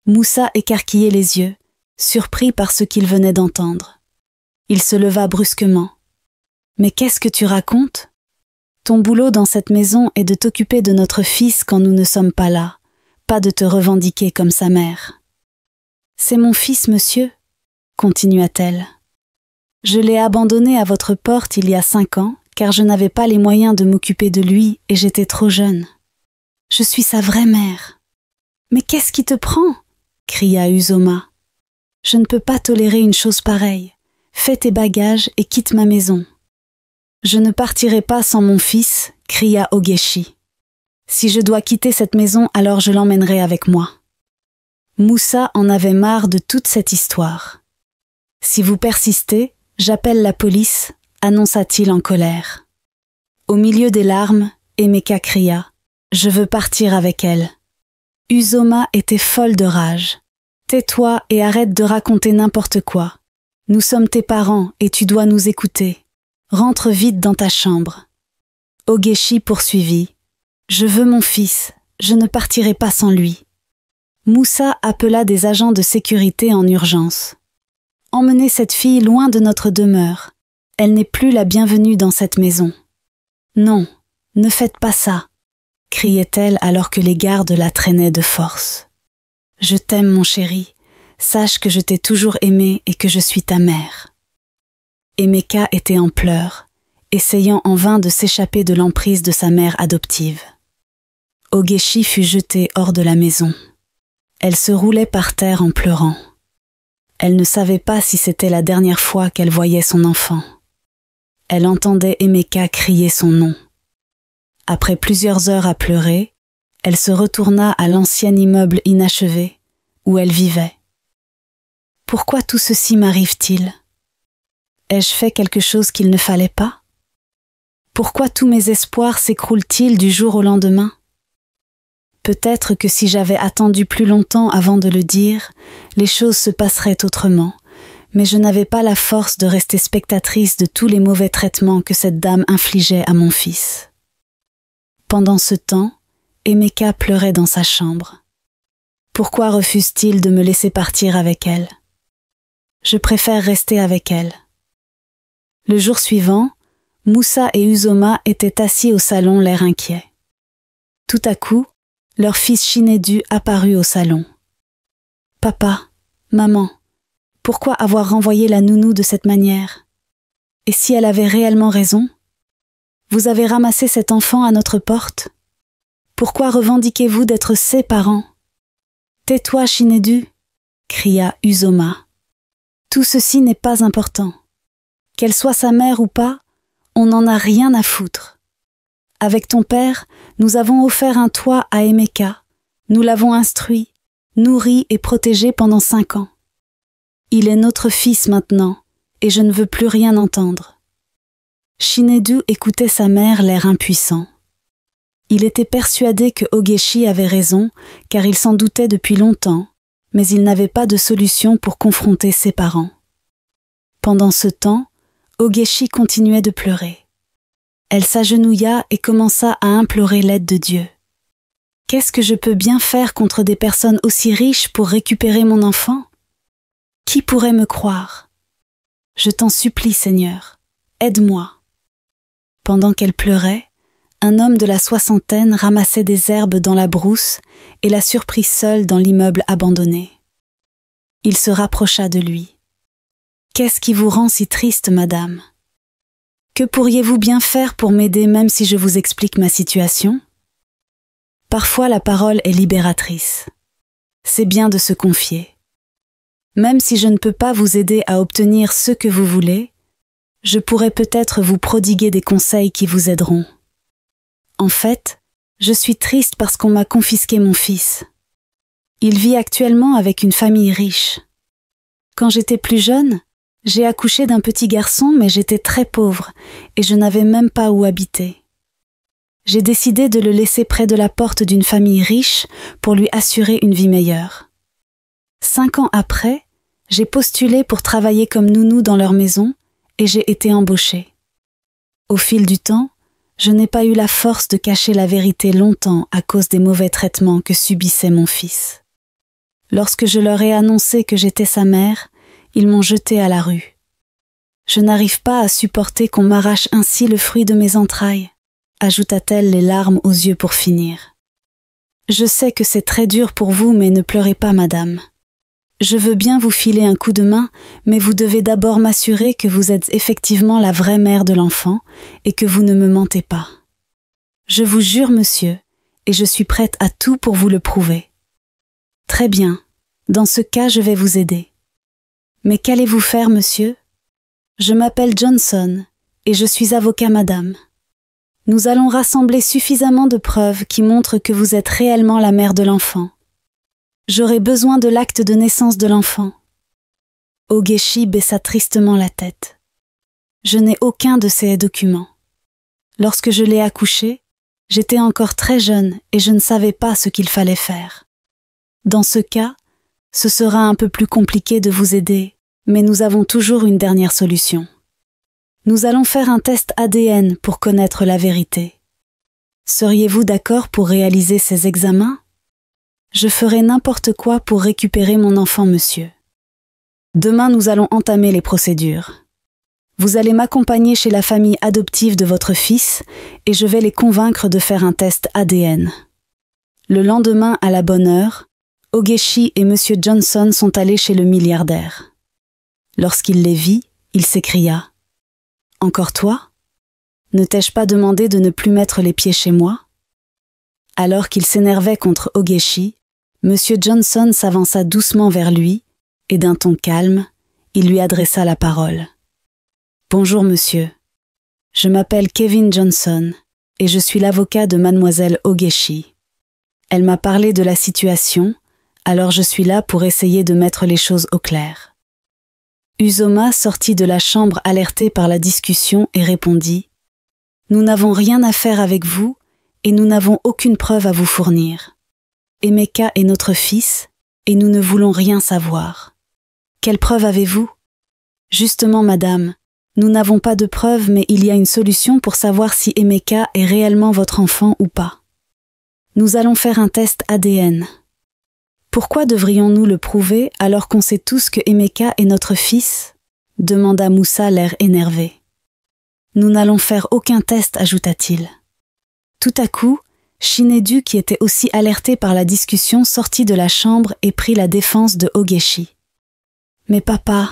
Moussa écarquillait les yeux, surpris par ce qu'il venait d'entendre. Il se leva brusquement. « Mais qu'est-ce que tu racontes? Ton boulot dans cette maison est de t'occuper de notre fils quand nous ne sommes pas là, pas de te revendiquer comme sa mère. »« C'est mon fils, monsieur, » continua-t-elle. « Je l'ai abandonné à votre porte il y a 5 ans, car je n'avais pas les moyens de m'occuper de lui et j'étais trop jeune. Je suis sa vraie mère. »« Mais qu'est-ce qui te prend ?» cria Uzoma. « Je ne peux pas tolérer une chose pareille. Fais tes bagages et quitte ma maison. »« Je ne partirai pas sans mon fils, » cria Ogechi. « Si je dois quitter cette maison, alors je l'emmènerai avec moi. » Moussa en avait marre de toute cette histoire. « Si vous persistez, j'appelle la police, » annonça-t-il en colère. Au milieu des larmes, Emeka cria « Je veux partir avec elle. » Uzoma était folle de rage. « Tais-toi et arrête de raconter n'importe quoi. Nous sommes tes parents et tu dois nous écouter. Rentre vite dans ta chambre. » Ogechi poursuivit. « Je veux mon fils, je ne partirai pas sans lui. » Moussa appela des agents de sécurité en urgence. « Emmenez cette fille loin de notre demeure. Elle n'est plus la bienvenue dans cette maison. »« Non, ne faites pas ça, » criait-elle alors que les gardes la traînaient de force. « Je t'aime, mon chéri. Sache que je t'ai toujours aimé et que je suis ta mère. » Emeka était en pleurs, essayant en vain de s'échapper de l'emprise de sa mère adoptive. Ogechi fut jetée hors de la maison. Elle se roulait par terre en pleurant. Elle ne savait pas si c'était la dernière fois qu'elle voyait son enfant. Elle entendait Emeka crier son nom. Après plusieurs heures à pleurer, elle se retourna à l'ancien immeuble inachevé où elle vivait. « Pourquoi tout ceci m'arrive-t-il ? Ai-je fait quelque chose qu'il ne fallait pas? Pourquoi tous mes espoirs s'écroulent-ils du jour au lendemain? Peut-être que si j'avais attendu plus longtemps avant de le dire, les choses se passeraient autrement, mais je n'avais pas la force de rester spectatrice de tous les mauvais traitements que cette dame infligeait à mon fils. Pendant ce temps, Emeka pleurait dans sa chambre. Pourquoi refuse-t-il de me laisser partir avec elle? Je préfère rester avec elle. Le jour suivant, Moussa et Uzoma étaient assis au salon, l'air inquiets. Tout à coup, leur fils Chinedu apparut au salon. « Papa, maman, pourquoi avoir renvoyé la nounou de cette manière? Et si elle avait réellement raison? Vous avez ramassé cet enfant à notre porte? Pourquoi revendiquez-vous d'être ses parents? Tais-toi, Chinedu, cria Uzoma. Tout ceci n'est pas important. Qu'elle soit sa mère ou pas, on n'en a rien à foutre. Avec ton père, nous avons offert un toit à Emeka. Nous l'avons instruit, nourri et protégé pendant 5 ans. Il est notre fils maintenant, et je ne veux plus rien entendre. Chinedu écoutait sa mère, l'air impuissant. Il était persuadé que Ogechi avait raison, car il s'en doutait depuis longtemps, mais il n'avait pas de solution pour confronter ses parents. Pendant ce temps, Ogechi continuait de pleurer. Elle s'agenouilla et commença à implorer l'aide de Dieu. « Qu'est-ce que je peux bien faire contre des personnes aussi riches pour récupérer mon enfant? Qui pourrait me croire? Je t'en supplie, Seigneur, aide-moi. » Pendant qu'elle pleurait, un homme de la 60aine ramassait des herbes dans la brousse et la surprit seule dans l'immeuble abandonné. Il se rapprocha de lui. « Qu'est-ce qui vous rend si triste, madame? Que pourriez-vous bien faire pour m'aider même si je vous explique ma situation? » Parfois la parole est libératrice. C'est bien de se confier. Même si je ne peux pas vous aider à obtenir ce que vous voulez, je pourrais peut-être vous prodiguer des conseils qui vous aideront. En fait, je suis triste parce qu'on m'a confisqué mon fils. Il vit actuellement avec une famille riche. Quand j'étais plus jeune, j'ai accouché d'un petit garçon, mais j'étais très pauvre et je n'avais même pas où habiter. J'ai décidé de le laisser près de la porte d'une famille riche pour lui assurer une vie meilleure. 5 ans après, j'ai postulé pour travailler comme nounou dans leur maison et j'ai été embauchée. Au fil du temps, je n'ai pas eu la force de cacher la vérité longtemps à cause des mauvais traitements que subissait mon fils. Lorsque je leur ai annoncé que j'étais sa mère, ils m'ont jetée à la rue. Je n'arrive pas à supporter qu'on m'arrache ainsi le fruit de mes entrailles, ajouta-t-elle les larmes aux yeux pour finir. Je sais que c'est très dur pour vous, mais ne pleurez pas, madame. Je veux bien vous filer un coup de main, mais vous devez d'abord m'assurer que vous êtes effectivement la vraie mère de l'enfant et que vous ne me mentez pas. Je vous jure, monsieur, et je suis prête à tout pour vous le prouver. Très bien, dans ce cas, je vais vous aider. Mais qu'allez-vous faire, monsieur? Je m'appelle Johnson, et je suis avocat, madame. Nous allons rassembler suffisamment de preuves qui montrent que vous êtes réellement la mère de l'enfant. J'aurai besoin de l'acte de naissance de l'enfant. Ogechi baissa tristement la tête. Je n'ai aucun de ces documents. Lorsque je l'ai accouché, j'étais encore très jeune et je ne savais pas ce qu'il fallait faire. Dans ce cas, ce sera un peu plus compliqué de vous aider, mais nous avons toujours une dernière solution. Nous allons faire un test ADN pour connaître la vérité. Seriez-vous d'accord pour réaliser ces examens? Je ferai n'importe quoi pour récupérer mon enfant, monsieur. Demain, nous allons entamer les procédures. Vous allez m'accompagner chez la famille adoptive de votre fils et je vais les convaincre de faire un test ADN. Le lendemain, à la bonne heure, Ogechi et monsieur Johnson sont allés chez le milliardaire. Lorsqu'il les vit, il s'écria « Encore toi? Ne t'ai-je pas demandé de ne plus mettre les pieds chez moi ?» Alors qu'il s'énervait contre Ogechi, monsieur Johnson s'avança doucement vers lui et d'un ton calme, il lui adressa la parole. « Bonjour monsieur, je m'appelle Kevin Johnson et je suis l'avocat de mademoiselle Ogechi. Elle m'a parlé de la situation, alors je suis là pour essayer de mettre les choses au clair. » Uzoma sortit de la chambre alertée par la discussion et répondit « Nous n'avons rien à faire avec vous et nous n'avons aucune preuve à vous fournir. Emeka est notre fils et nous ne voulons rien savoir. Quelle preuve avez-vous ? Justement, madame, nous n'avons pas de preuve, mais il y a une solution pour savoir si Emeka est réellement votre enfant ou pas. Nous allons faire un test ADN. Pourquoi devrions-nous le prouver alors qu'on sait tous que Emeka est notre fils ? Demanda Moussa l'air énervé. Nous n'allons faire aucun test, ajouta-t-il. Tout à coup, Shinedu, qui était aussi alerté par la discussion, sortit de la chambre et prit la défense de Ogechi. Mais papa,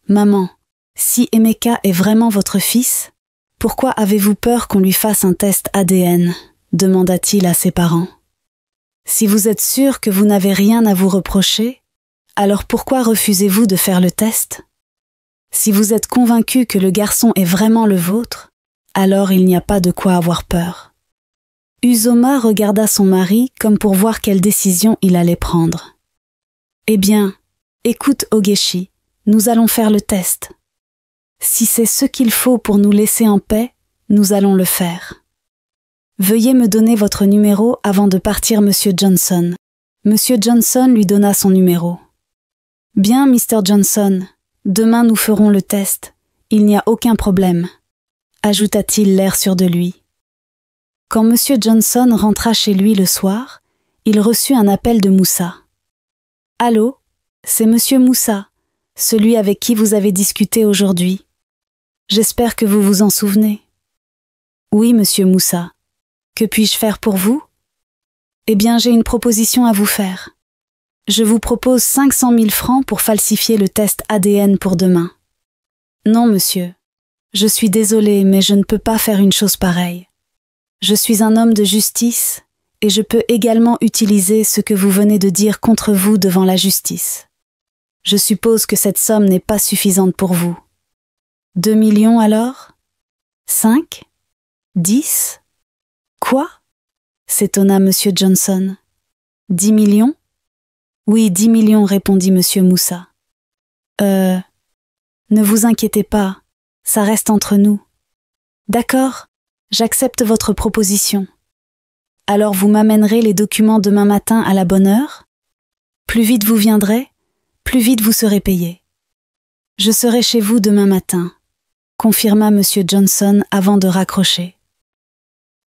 maman, si Emeka est vraiment votre fils, pourquoi avez-vous peur qu'on lui fasse un test ADN ? Demanda-t-il à ses parents. Si vous êtes sûr que vous n'avez rien à vous reprocher, alors pourquoi refusez-vous de faire le test ? Si vous êtes convaincu que le garçon est vraiment le vôtre, alors il n'y a pas de quoi avoir peur. Uzoma regarda son mari comme pour voir quelle décision il allait prendre. Eh bien, écoute Ogechi, nous allons faire le test. Si c'est ce qu'il faut pour nous laisser en paix, nous allons le faire. Veuillez me donner votre numéro avant de partir, Monsieur Johnson. Monsieur Johnson lui donna son numéro. Bien, Mr. Johnson, demain nous ferons le test. Il n'y a aucun problème, ajouta-t-il l'air sûr de lui. Quand Monsieur Johnson rentra chez lui le soir, il reçut un appel de Moussa. Allô, c'est Monsieur Moussa, celui avec qui vous avez discuté aujourd'hui. J'espère que vous vous en souvenez. Oui, Monsieur Moussa. Que puis-je faire pour vous ? Eh bien, j'ai une proposition à vous faire. Je vous propose 500 000 francs pour falsifier le test ADN pour demain. Non, monsieur. Je suis désolée, mais je ne peux pas faire une chose pareille. Je suis un homme de justice et je peux également utiliser ce que vous venez de dire contre vous devant la justice. Je suppose que cette somme n'est pas suffisante pour vous. 2 millions alors ? 5 ? 10 ? Quoi ? S'étonna Monsieur Johnson. 10 millions ? Oui, 10 millions, répondit Monsieur Moussa. Ne vous inquiétez pas, ça reste entre nous. D'accord, j'accepte votre proposition. Alors vous m'amènerez les documents demain matin à la bonne heure ? Plus vite vous viendrez, plus vite vous serez payé. Je serai chez vous demain matin, confirma Monsieur Johnson avant de raccrocher.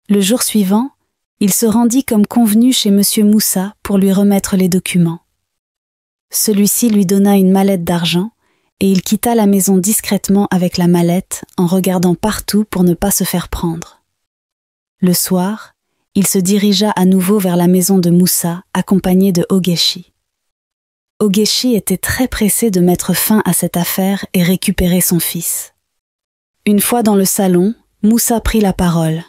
Le jour suivant, il se rendit comme convenu chez Monsieur Moussa pour lui remettre les documents. Celui-ci lui donna une mallette d'argent et il quitta la maison discrètement avec la mallette en regardant partout pour ne pas se faire prendre. Le soir, il se dirigea à nouveau vers la maison de Moussa accompagné de Ogechi. Ogechi était très pressé de mettre fin à cette affaire et récupérer son fils. Une fois dans le salon, Moussa prit la parole.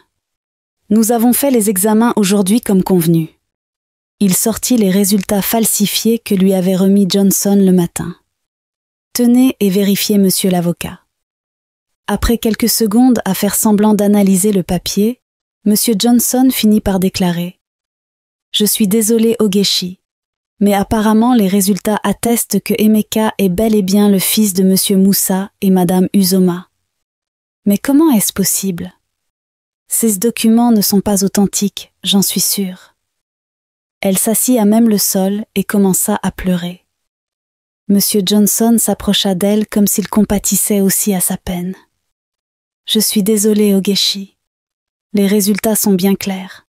Nous avons fait les examens aujourd'hui comme convenu. Il sortit les résultats falsifiés que lui avait remis Johnson le matin. Tenez et vérifiez, monsieur l'avocat. Après quelques secondes à faire semblant d'analyser le papier, monsieur Johnson finit par déclarer « Je suis désolé, Ogechi, mais apparemment les résultats attestent que Emeka est bel et bien le fils de monsieur Moussa et madame Uzoma. Mais comment est-ce possible ? Ces documents ne sont pas authentiques, j'en suis sûre. » Elle s'assit à même le sol et commença à pleurer. Monsieur Johnson s'approcha d'elle comme s'il compatissait aussi à sa peine. « Je suis désolé, Ogechi. Les résultats sont bien clairs.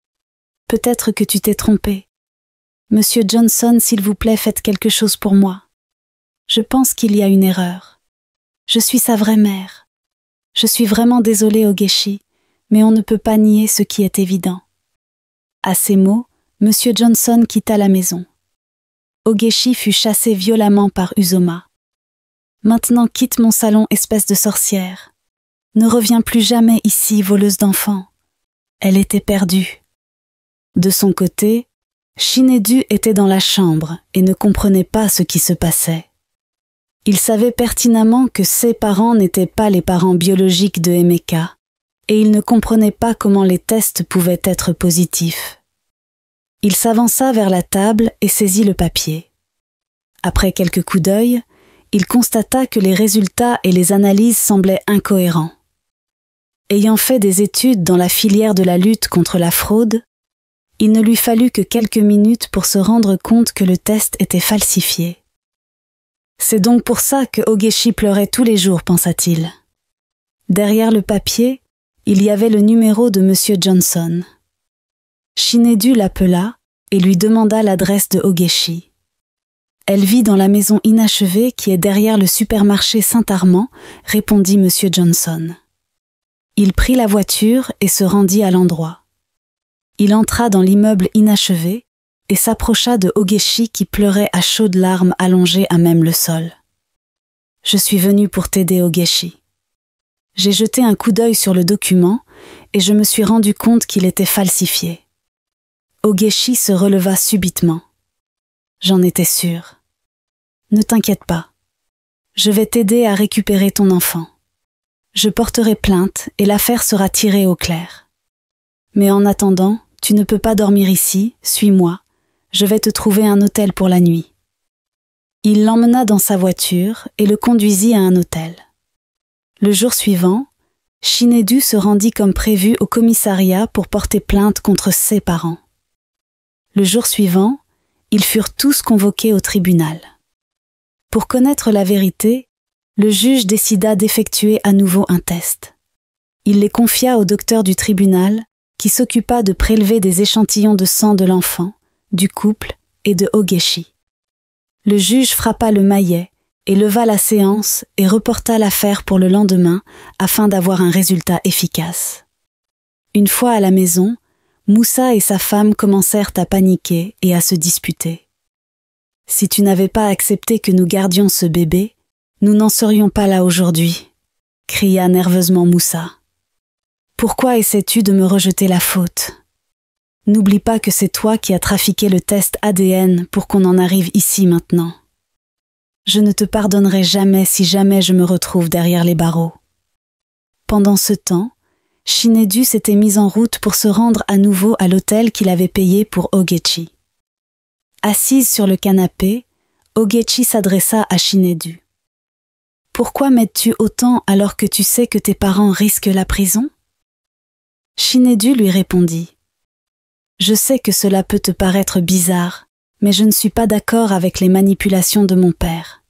Peut-être que tu t'es trompé. Monsieur Johnson, s'il vous plaît, faites quelque chose pour moi. Je pense qu'il y a une erreur. Je suis sa vraie mère. Je suis vraiment désolée, Ogechi, mais on ne peut pas nier ce qui est évident. » À ces mots, Monsieur Johnson quitta la maison. Ogechi fut chassé violemment par Uzoma. « Maintenant quitte mon salon, espèce de sorcière. Ne reviens plus jamais ici, voleuse d'enfants. » Elle était perdue. De son côté, Shinedu était dans la chambre et ne comprenait pas ce qui se passait. Il savait pertinemment que ses parents n'étaient pas les parents biologiques de Emeka, et il ne comprenait pas comment les tests pouvaient être positifs. Il s'avança vers la table et saisit le papier. Après quelques coups d'œil, il constata que les résultats et les analyses semblaient incohérents. Ayant fait des études dans la filière de la lutte contre la fraude, il ne lui fallut que quelques minutes pour se rendre compte que le test était falsifié. C'est donc pour ça que Ogechi pleurait tous les jours, pensa-t-il. Derrière le papier, il y avait le numéro de M. Johnson. Shinedu l'appela et lui demanda l'adresse de Ogechi. Elle vit dans la maison inachevée qui est derrière le supermarché Saint-Armand, répondit M. Johnson. Il prit la voiture et se rendit à l'endroit. Il entra dans l'immeuble inachevé et s'approcha de Ogechi qui pleurait à chaudes larmes allongées à même le sol. « Je suis venu pour t'aider, Ogechi. » J'ai jeté un coup d'œil sur le document et je me suis rendu compte qu'il était falsifié. Ogechi se releva subitement. J'en étais sûre. Ne t'inquiète pas. Je vais t'aider à récupérer ton enfant. Je porterai plainte et l'affaire sera tirée au clair. Mais en attendant, tu ne peux pas dormir ici, suis-moi. Je vais te trouver un hôtel pour la nuit. Il l'emmena dans sa voiture et le conduisit à un hôtel. Le jour suivant, Shinedu se rendit comme prévu au commissariat pour porter plainte contre ses parents. Le jour suivant, ils furent tous convoqués au tribunal. Pour connaître la vérité, le juge décida d'effectuer à nouveau un test. Il les confia au docteur du tribunal, qui s'occupa de prélever des échantillons de sang de l'enfant, du couple et de Ogechi. Le juge frappa le maillet et leva la séance et reporta l'affaire pour le lendemain afin d'avoir un résultat efficace. Une fois à la maison, Moussa et sa femme commencèrent à paniquer et à se disputer. « Si tu n'avais pas accepté que nous gardions ce bébé, nous n'en serions pas là aujourd'hui, » cria nerveusement Moussa. « Pourquoi essaies-tu de me rejeter la faute ? N'oublie pas que c'est toi qui as trafiqué le test ADN pour qu'on en arrive ici maintenant. Je ne te pardonnerai jamais si jamais je me retrouve derrière les barreaux. » Pendant ce temps, Shinedu s'était mis en route pour se rendre à nouveau à l'hôtel qu'il avait payé pour Ogechi. Assise sur le canapé, Ogechi s'adressa à Shinedu. « Pourquoi m'aides-tu autant alors que tu sais que tes parents risquent la prison ?» Shinedu lui répondit. « Je sais que cela peut te paraître bizarre, mais je ne suis pas d'accord avec les manipulations de mon père.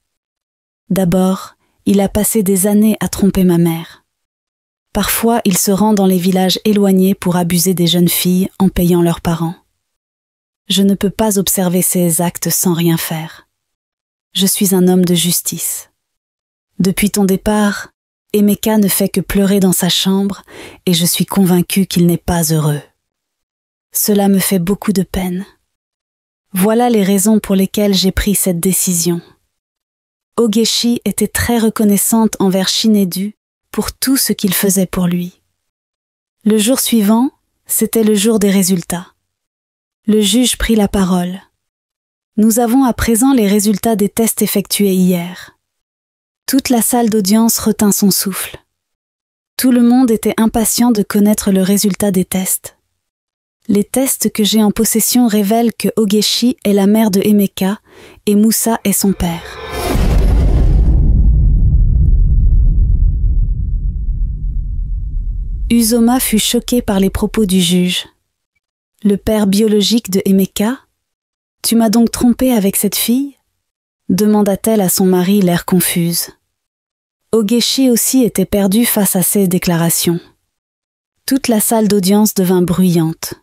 D'abord, il a passé des années à tromper ma mère. Parfois, il se rend dans les villages éloignés pour abuser des jeunes filles en payant leurs parents. Je ne peux pas observer ces actes sans rien faire. Je suis un homme de justice. Depuis ton départ, Emeka ne fait que pleurer dans sa chambre et je suis convaincue qu'il n'est pas heureux. Cela me fait beaucoup de peine. Voilà les raisons pour lesquelles j'ai pris cette décision. » Ogechi était très reconnaissante envers Shinedu pour tout ce qu'il faisait pour lui. Le jour suivant, c'était le jour des résultats. Le juge prit la parole. « Nous avons à présent les résultats des tests effectués hier. » Toute la salle d'audience retint son souffle. Tout le monde était impatient de connaître le résultat des tests. Les tests que j'ai en possession révèlent que Ogechi est la mère de Emeka et Moussa est son père. Uzoma fut choquée par les propos du juge. « Le père biologique de Emeka ? Tu m'as donc trompé avec cette fille ?» demanda-t-elle à son mari l'air confuse. Ogechi aussi était perdu face à ces déclarations. Toute la salle d'audience devint bruyante.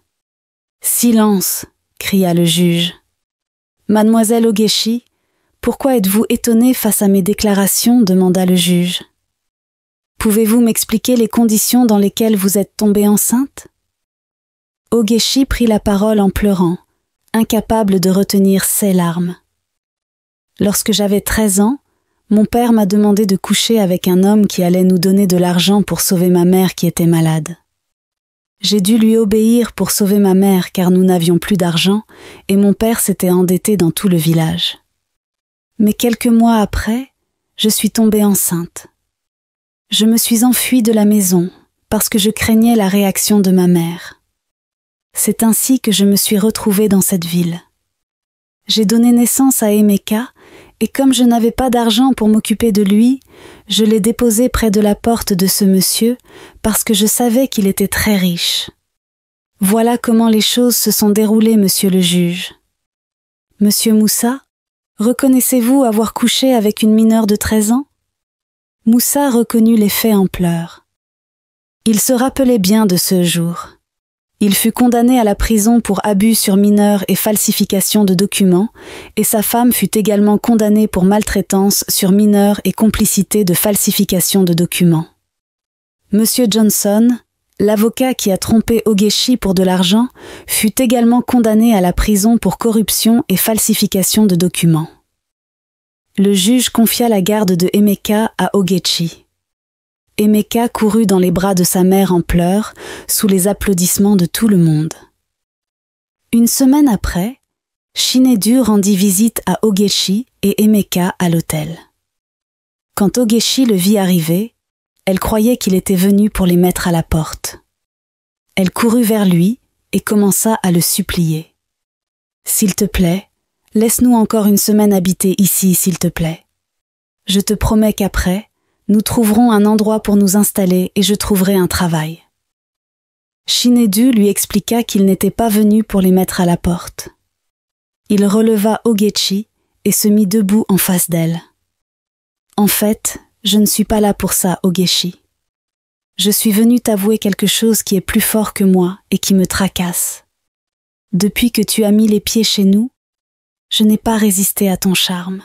« Silence !» cria le juge. « Mademoiselle Ogechi, pourquoi êtes-vous étonnée face à mes déclarations ?» demanda le juge. « Pouvez-vous m'expliquer les conditions dans lesquelles vous êtes tombée enceinte ?» Ogechi prit la parole en pleurant, incapable de retenir ses larmes. « Lorsque j'avais 13 ans, mon père m'a demandé de coucher avec un homme qui allait nous donner de l'argent pour sauver ma mère qui était malade. J'ai dû lui obéir pour sauver ma mère car nous n'avions plus d'argent et mon père s'était endetté dans tout le village. Mais quelques mois après, je suis tombée enceinte. Je me suis enfuie de la maison parce que je craignais la réaction de ma mère. C'est ainsi que je me suis retrouvée dans cette ville. J'ai donné naissance à Emeka et comme je n'avais pas d'argent pour m'occuper de lui, je l'ai déposé près de la porte de ce monsieur parce que je savais qu'il était très riche. Voilà comment les choses se sont déroulées, monsieur le juge. Monsieur Moussa, reconnaissez-vous avoir couché avec une mineure de 13 ans? Moussa reconnut les faits en pleurs. Il se rappelait bien de ce jour. Il fut condamné à la prison pour abus sur mineurs et falsification de documents, et sa femme fut également condamnée pour maltraitance sur mineurs et complicité de falsification de documents. Monsieur Johnson, l'avocat qui a trompé Ogechi pour de l'argent, fut également condamné à la prison pour corruption et falsification de documents. Le juge confia la garde de Emeka à Ogechi. Emeka courut dans les bras de sa mère en pleurs, sous les applaudissements de tout le monde. Une semaine après, Chinedu rendit visite à Ogechi et Emeka à l'hôtel. Quand Ogechi le vit arriver, elle croyait qu'il était venu pour les mettre à la porte. Elle courut vers lui et commença à le supplier. « S'il te plaît, laisse-nous encore une semaine habiter ici, s'il te plaît. Je te promets qu'après, nous trouverons un endroit pour nous installer et je trouverai un travail. » Chinedu lui expliqua qu'il n'était pas venu pour les mettre à la porte. Il releva Ogechi et se mit debout en face d'elle. « En fait, je ne suis pas là pour ça, Ogechi. Je suis venu t'avouer quelque chose qui est plus fort que moi et qui me tracasse. Depuis que tu as mis les pieds chez nous, je n'ai pas résisté à ton charme.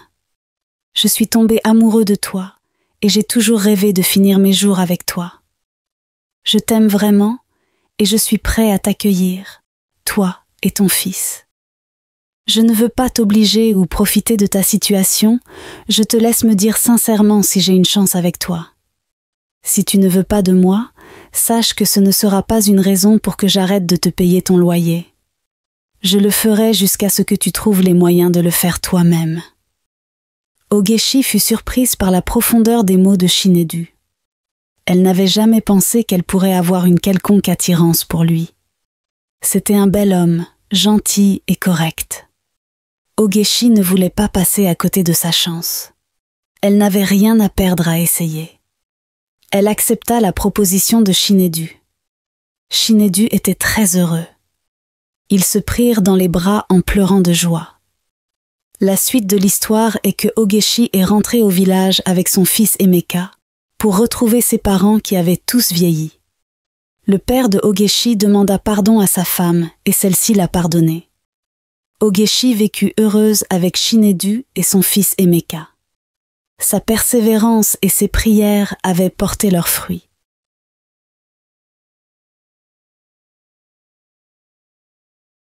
Je suis tombé amoureux de toi et j'ai toujours rêvé de finir mes jours avec toi. Je t'aime vraiment et je suis prêt à t'accueillir, toi et ton fils. Je ne veux pas t'obliger ou profiter de ta situation, je te laisse me dire sincèrement si j'ai une chance avec toi. Si tu ne veux pas de moi, sache que ce ne sera pas une raison pour que j'arrête de te payer ton loyer. Je le ferai jusqu'à ce que tu trouves les moyens de le faire toi-même. » Ogechi fut surprise par la profondeur des mots de Chinedu. Elle n'avait jamais pensé qu'elle pourrait avoir une quelconque attirance pour lui. C'était un bel homme, gentil et correct. Ogechi ne voulait pas passer à côté de sa chance. Elle n'avait rien à perdre à essayer. Elle accepta la proposition de Chinedu. Chinedu était très heureux. Ils se prirent dans les bras en pleurant de joie. La suite de l'histoire est que Ogechi est rentré au village avec son fils Emeka pour retrouver ses parents qui avaient tous vieilli. Le père de Ogechi demanda pardon à sa femme et celle-ci l'a pardonné. Ogechi vécut heureuse avec Chinedu et son fils Emeka. Sa persévérance et ses prières avaient porté leurs fruits.